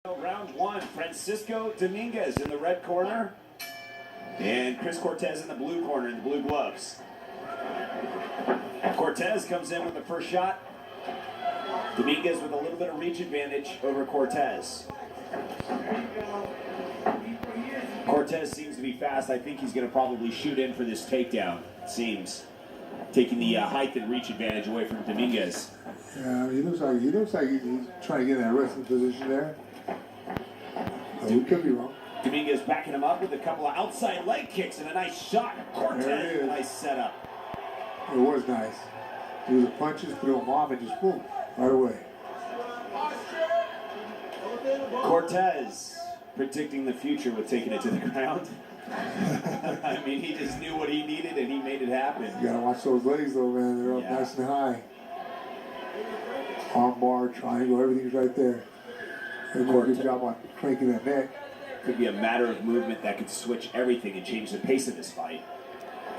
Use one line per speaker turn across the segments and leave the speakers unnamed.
Round one, Francisco Dominguez in the red corner and Chris Cortez in the blue corner in the blue gloves. Cortez comes in with the first shot. Dominguez with a little bit of reach advantage over Cortez. Cortez seems to be fast. I think he's going to probably shoot in for this takedown, it seems. Taking the height and reach advantage away from Dominguez.
Yeah, he looks like he's trying to get in that wrestling position there. He could be wrong.
Dominguez backing him up with a couple of outside leg kicks and a nice shot. Cortez, nice setup.
It was nice. He was punches, threw him off, and just boom, right away.
Cortez predicting the future with taking it to the ground. I mean, he just knew what he needed and he made it happen.
You gotta watch those legs though, man. They're up nice and high. Arm bar, triangle, everything's right there. They did a good job on cranking that neck.
Could be a matter of movement that could switch everything and change the pace of this fight.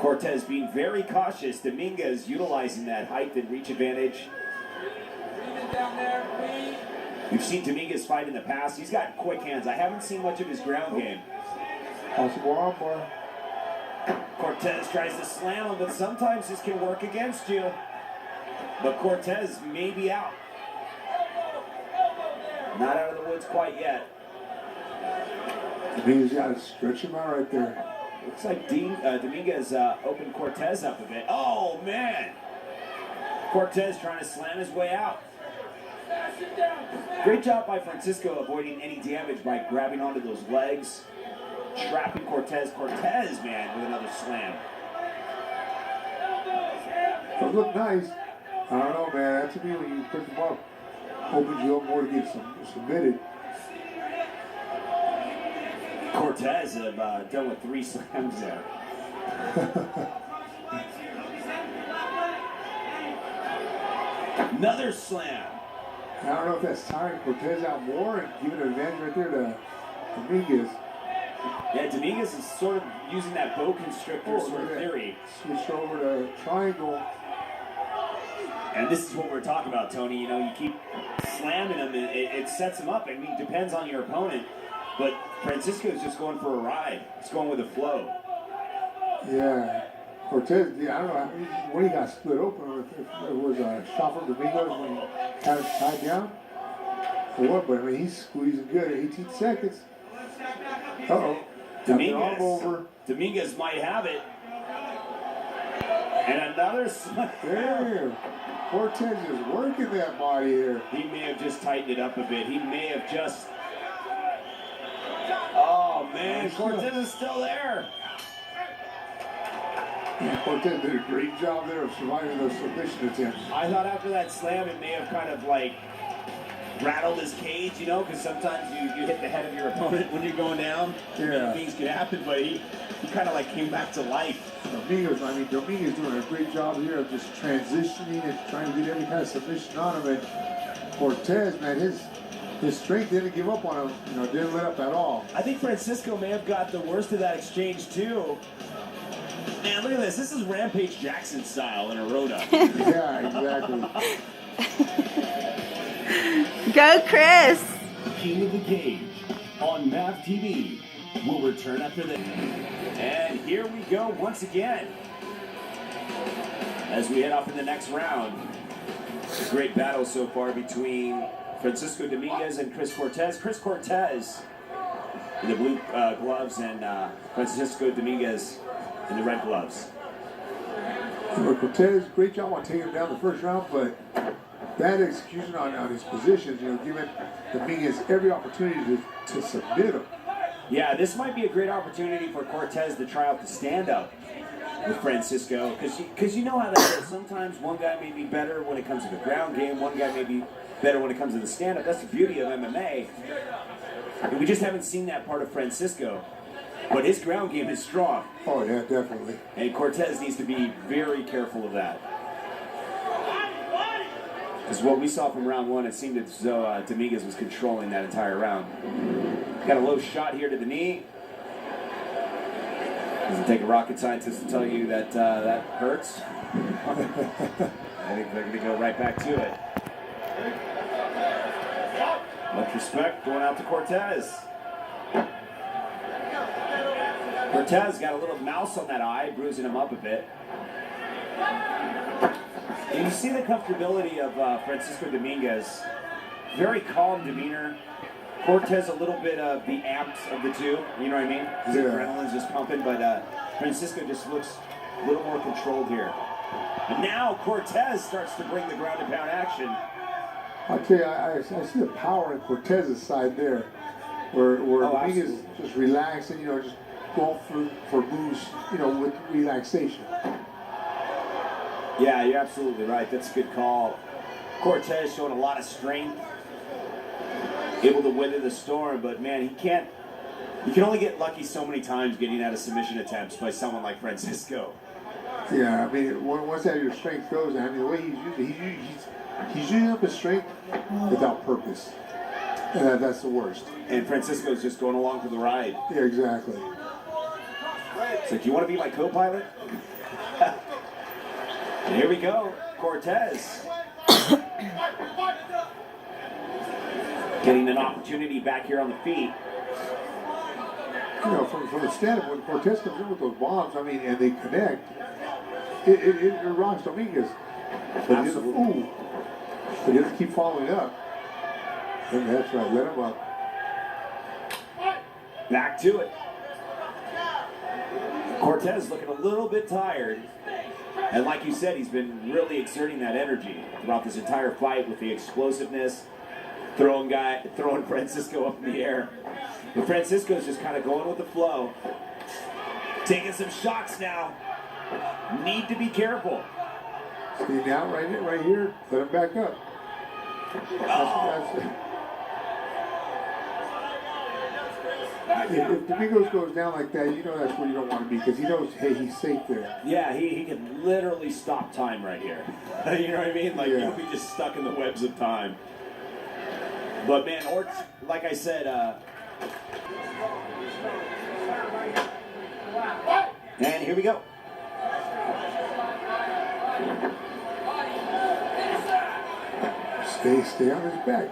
Cortez being very cautious. Dominguez utilizing that height and reach advantage. We've seen Dominguez fight in the past. He's got quick hands. I haven't seen much of his ground game.
Possible arm bar.
Cortez tries to slam him, but sometimes this can work against you. But Cortez may be out. Not out of the woods quite yet.
Dominguez got to stretch him out right there.
Looks like Dominguez opened Cortez up a bit. Oh, man! Cortez trying to slam his way out. Great job by Francisco avoiding any damage by grabbing onto those legs. Trapping Cortez. Cortez, man, with another slam.
Those look nice. I don't know, man. That to me, when you pick them up, opens you up more to get submitted.
Cortez have done with 3 slams there. Another slam.
I don't know if that's tiring Cortez out more and giving an advantage right there to Dominguez.
Yeah, Dominguez is sort of using that bow constrictor sort of theory.
Switch over to triangle.
And this is what we're talking about, Tony. You know, you keep slamming him, it sets him up. I mean, it depends on your opponent. But Francisco's just going for a ride. He's going with the flow.
Yeah. Cortez, I don't know when he got split open, or if it was a shot from Dominguez when he had it tied down. Or what, but I mean, he's squeezing good at 18 seconds. Uh-oh.
Dominguez might have it. And another slam.
Damn. Cortez is working that body here.
He may have just tightened it up a bit. He may have just... Oh, man, Cortez is still there.
Yeah, Cortez did a great job there of surviving those submission attempts.
I thought after that slam, it may have kind of like rattled his cage, you know, because sometimes you hit the head of your opponent when you're going down.
Yeah.
Things can happen, but he kind of like came back to life.
Dominguez doing a great job here of just transitioning and trying to get every kind of submission on him. And Cortez, man, his strength didn't give up on him, you know, didn't let up at all.
I think Francisco may have got the worst of that exchange too. Man, look at this. This is Rampage Jackson style in a road-up.
Yeah, exactly.
Go, Chris!
King of the Cage on MAV TV will return after this. And here we go once again. As we head off in the next round. A great battle so far between Francisco Dominguez and Chris Cortez. Chris Cortez in the blue gloves and Francisco Dominguez in the red gloves.
Cortez, great job on taking him down the first round, but that execution on his positions, you know, giving Dominguez every opportunity to submit him.
Yeah, this might be a great opportunity for Cortez to try out the stand-up with Francisco, because you know how that is. Sometimes one guy may be better when it comes to the ground game, one guy may be better when it comes to the stand-up. That's the beauty of MMA. And we just haven't seen that part of Francisco. But his ground game is strong.
Oh, yeah, definitely.
And Cortez needs to be very careful of that. Because what we saw from round one, it seemed as though Dominguez was controlling that entire round. Got a low shot here to the knee. Doesn't take a rocket scientist to tell you that that hurts. I think they're going to go right back to it. Much respect going out to Cortez. Cortez got a little mouse on that eye, bruising him up a bit. And you see the comfortability of Francisco Dominguez. Very calm demeanor. Cortez a little bit of the amps of the two. You know what I mean? His adrenaline's just pumping, but Francisco just looks a little more controlled here. And now Cortez starts to bring the ground and pound action.
I'll tell you, I see the power in Cortez's side there, where Dominguez just relaxed and, just going for moves, with relaxation.
Yeah, you're absolutely right. That's a good call. Cortez showing a lot of strength, able to weather the storm, but man, you can only get lucky so many times getting out of submission attempts by someone like Francisco.
Yeah, I mean, once that your strength goes, I mean, the way he's using up his strength without purpose. And that's the worst.
And Francisco's just going along for the ride.
Yeah, exactly.
So, do you want to be my co-pilot? And here we go, Cortez. Getting an opportunity back here on the feet.
From the standpoint, when Cortez comes in with those bombs, I mean, and they connect, it rocks Dominguez. But he doesn't keep following up. And that's right, let him up.
Back to it. Cortez looking a little bit tired. And like you said, he's been really exerting that energy throughout this entire fight with the explosiveness, throwing Francisco up in the air. But Francisco's just kind of going with the flow. Taking some shots now. Need to be careful.
See now, right here, let him back up. If Dominguez goes down like that, that's where you don't want to be, because he knows, hey, he's safe there.
Yeah, he can literally stop time right here. You know what I mean? Like, you'll be just stuck in the webs of time. But man, like I said, and here we go.
Stay on his back.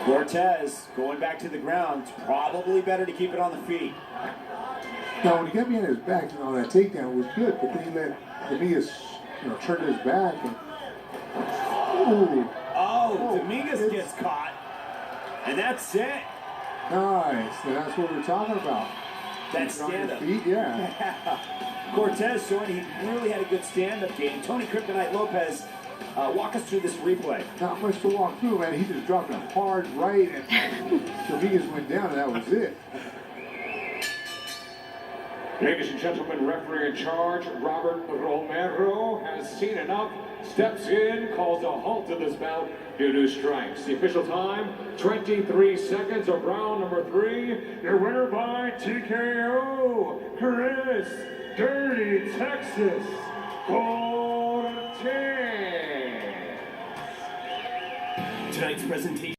Cortez going back to the ground. It's probably better to keep it on the feet.
Now, when he got me on his back, that takedown was good, but then he let Dominguez, turn his back. And,
Dominguez gets caught. And that's it.
Nice. And that's what we're talking about.
That stand-up.
Yeah.
Cortez showing he really had a good stand-up game. Tony Kryptonite Lopez, walk us through this replay.
Not much to walk through, man. He just dropped a hard right, and Dominguez went down, and that was it.
Ladies and gentlemen, referee in charge, Robert Romero, has seen enough, steps in, calls a halt to this bout due to strikes. The official time, 23 seconds of round number 3. Your winner by TKO, Chris Dirty Texas Cortez.
Tonight's presentation.